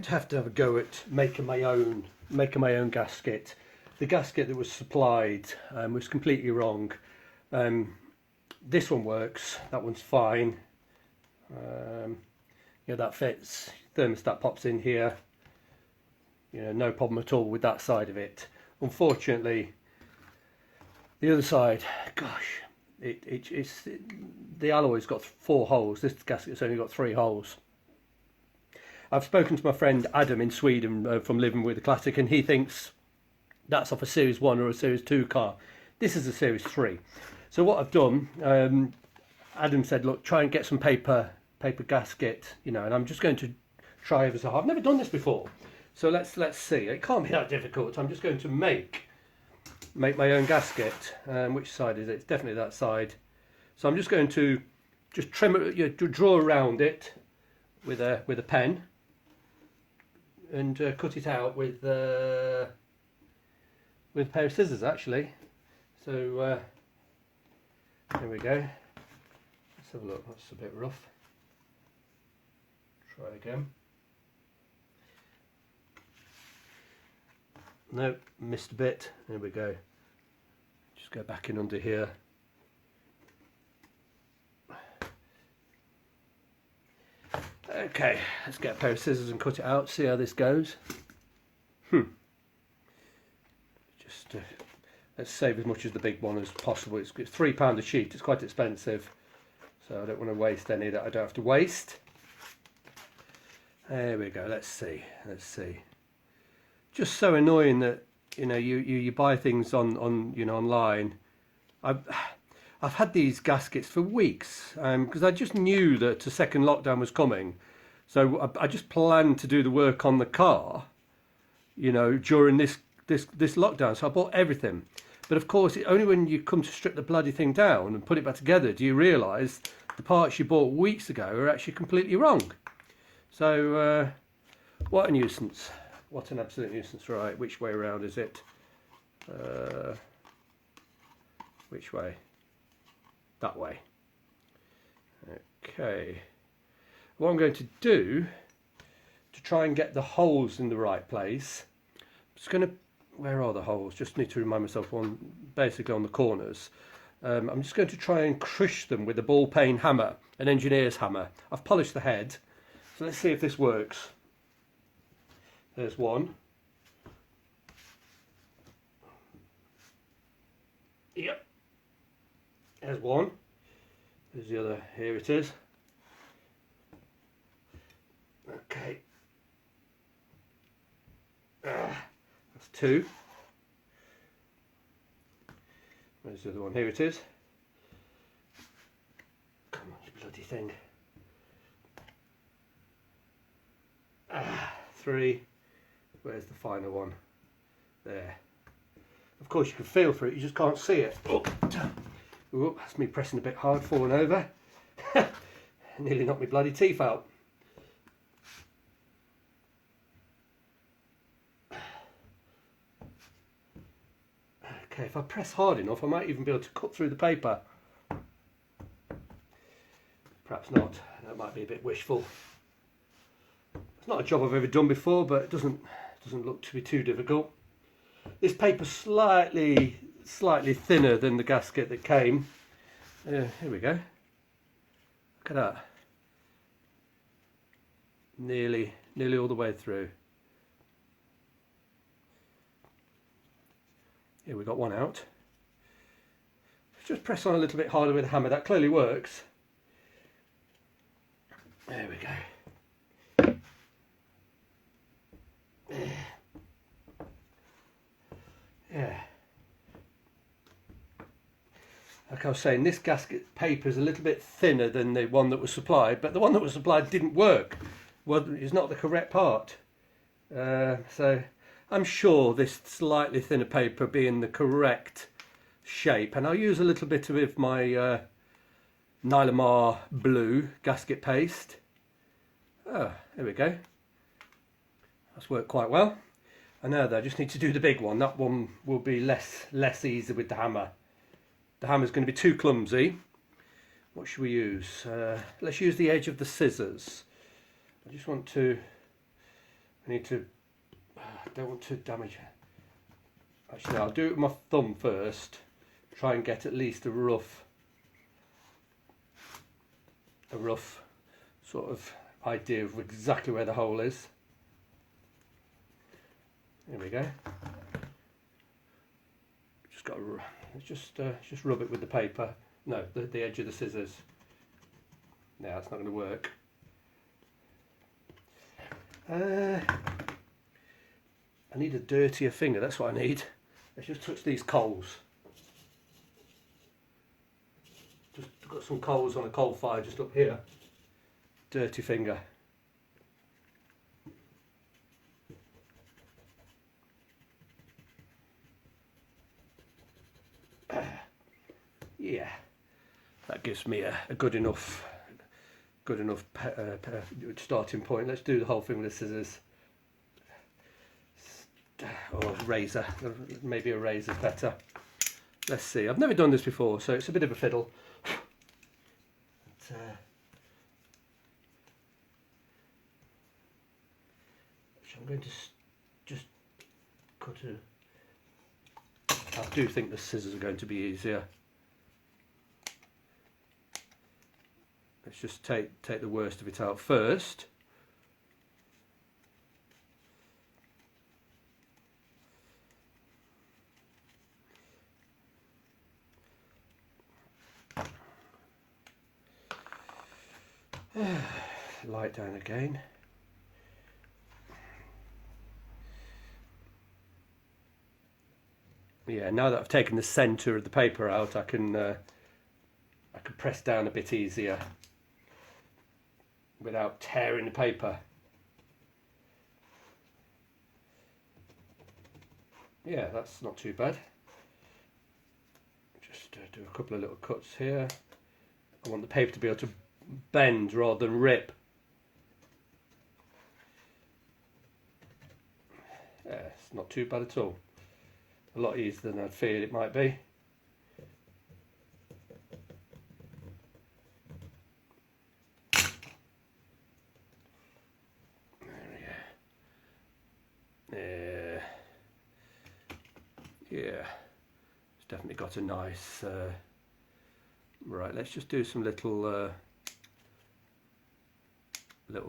going to have a go at making my own gasket. The gasket that was supplied was completely wrong. This one works, that one's fine. Yeah, that fits. Thermostat pops in here. You know, no problem at all with that side of it. Unfortunately, the other side, gosh, it's the alloy's got 4 holes. This gasket's only got 3 holes. I've spoken to my friend Adam in Sweden from Living with the Classic, and he thinks that's off a Series 1 or a Series 2 car. This is a Series 3. So what I've done, Adam said, look, try and get some paper gasket, you know, and I'm just going to try ever so hard. I've never done this before, so let's see. It can't be that difficult. I'm just going to make my own gasket. Which side is it? It's definitely that side. So I'm just going to trim it, you know, draw around it with a pen, and cut it out with a pair of scissors actually. So there we go. Let's have a look. That's a bit rough. Try again. No, missed a bit. There we go. Just go back in under here. Okay, let's get a pair of scissors and cut it out, see how this goes. Just let's save as much as the big one as possible. It's £3 a sheet, it's quite expensive, so I don't want to waste any that I don't have to waste. There we go, let's see. Just so annoying that, you know, you buy things on you know, online. I've had these gaskets for weeks because I just knew that a second lockdown was coming, so I just planned to do the work on the car, you know, during this lockdown. So I bought everything, but of course, only when you come to strip the bloody thing down and put it back together do you realise the parts you bought weeks ago are actually completely wrong. So what a nuisance! What an absolute nuisance! Right, which way around is it? Which way? That way. Okay. What I'm going to do to try and get the holes in the right place, I'm just going to, where are the holes? Just need to remind myself, one basically on the corners. I'm just going to try and crush them with a ball peen hammer, an engineer's hammer. I've polished the head, so let's see if this works. There's one. Yep. There's one. There's the other. Here it is. Okay. That's 2. Where's the other one? Here it is. Come on, you bloody thing. 3. Where's the final one? There. Of course you can feel for it, you just can't see it. Oh, that's me pressing a bit hard, falling over. Nearly knocked my bloody teeth out. Okay, if I press hard enough, I might even be able to cut through the paper. Perhaps not. That might be a bit wishful. It's not a job I've ever done before, but it doesn't look to be too difficult. This paper's slightly thinner than the gasket that came. Here we go. Look at that. Nearly all the way through. Here we got one out. Just press on a little bit harder with a hammer. That clearly works. There we go. Yeah. Like I was saying, this gasket paper is a little bit thinner than the one that was supplied, but the one that was supplied didn't work. Well, it's not the correct part. So I'm sure this slightly thinner paper being the correct shape, and I'll use a little bit of my Nylamar blue gasket paste. Oh, there we go. That's worked quite well. And now I just need to do the big one. That one will be less easy with the hammer. The hammer's going to be too clumsy. What should we use? Let's use the edge of the scissors. I just want to I need to, I don't want to damage it. Actually, I'll do it with my thumb first. Try and get at least a rough sort of idea of exactly where the hole is. There we go. Just got to, just rub it with the paper. No, the edge of the scissors. No, it's not going to work. I need a dirtier finger. That's what I need. Let's just touch these coals. Just got some coals on a coal fire just up here. Dirty finger. Yeah, that gives me a good enough starting point. Let's do the whole thing with the scissors. Or razor, maybe a razor's better. Let's see. I've never done this before, so it's a bit of a fiddle. But, I'm going to just cut a. I do think the scissors are going to be easier. Let's just take the worst of it out first. Light down again. Yeah, now that I've taken the centre of the paper out, I can press down a bit easier without tearing the paper. Yeah, that's not too bad. Just do a couple of little cuts here. I want the paper to be able to bend rather than rip. Yeah, it's not too bad at all. A lot easier than I'd feared it might be. Yeah, it's definitely got a nice right, let's just do some little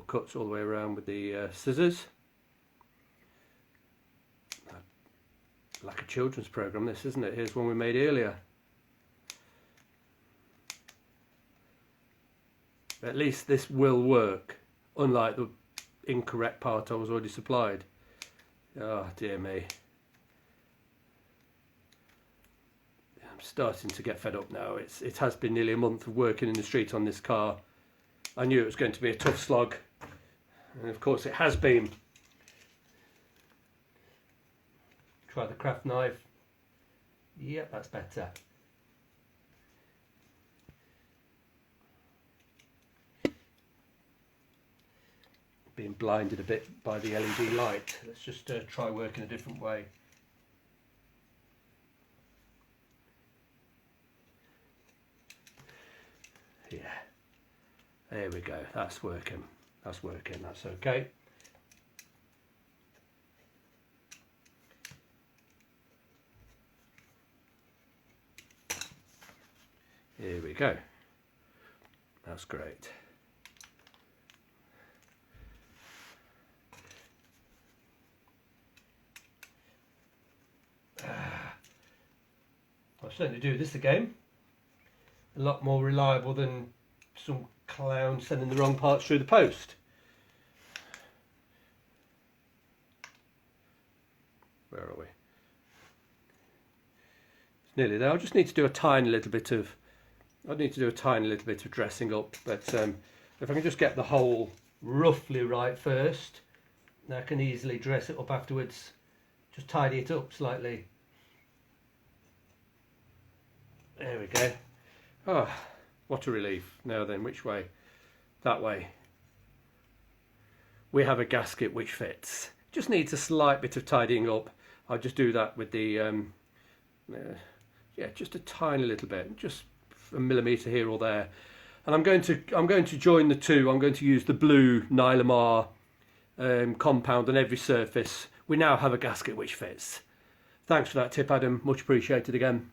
cuts all the way around with the scissors. Like a children's program, this, isn't it? Here's one we made earlier. At least this will work, unlike the incorrect part I was already supplied. Oh dear me. I'm starting to get fed up now. It has been nearly a month of working in the street on this car. I knew it was going to be a tough slog, and of course it has been. Try the craft knife. Yep, that's better. Being blinded a bit by the LED light. Let's just try working a different way. Yeah, there we go. That's working. That's working. That's okay. Here we go. That's great. I'll certainly do this again. A lot more reliable than some clown sending the wrong parts through the post. Where are we? It's nearly there. I just need to do a tiny little bit of dressing up, but if I can just get the hole roughly right first, then I can easily dress it up afterwards. Just tidy it up slightly. There we go. Oh, what a relief. Now then, which way? That way. We have a gasket which fits. Just needs a slight bit of tidying up. I'll just do that with the yeah, just a tiny little bit, just a millimetre here or there. And I'm going to join the two. I'm going to use the blue Nylamar compound on every surface, we now have a gasket which fits. Thanks for that tip, Adam, much appreciated again.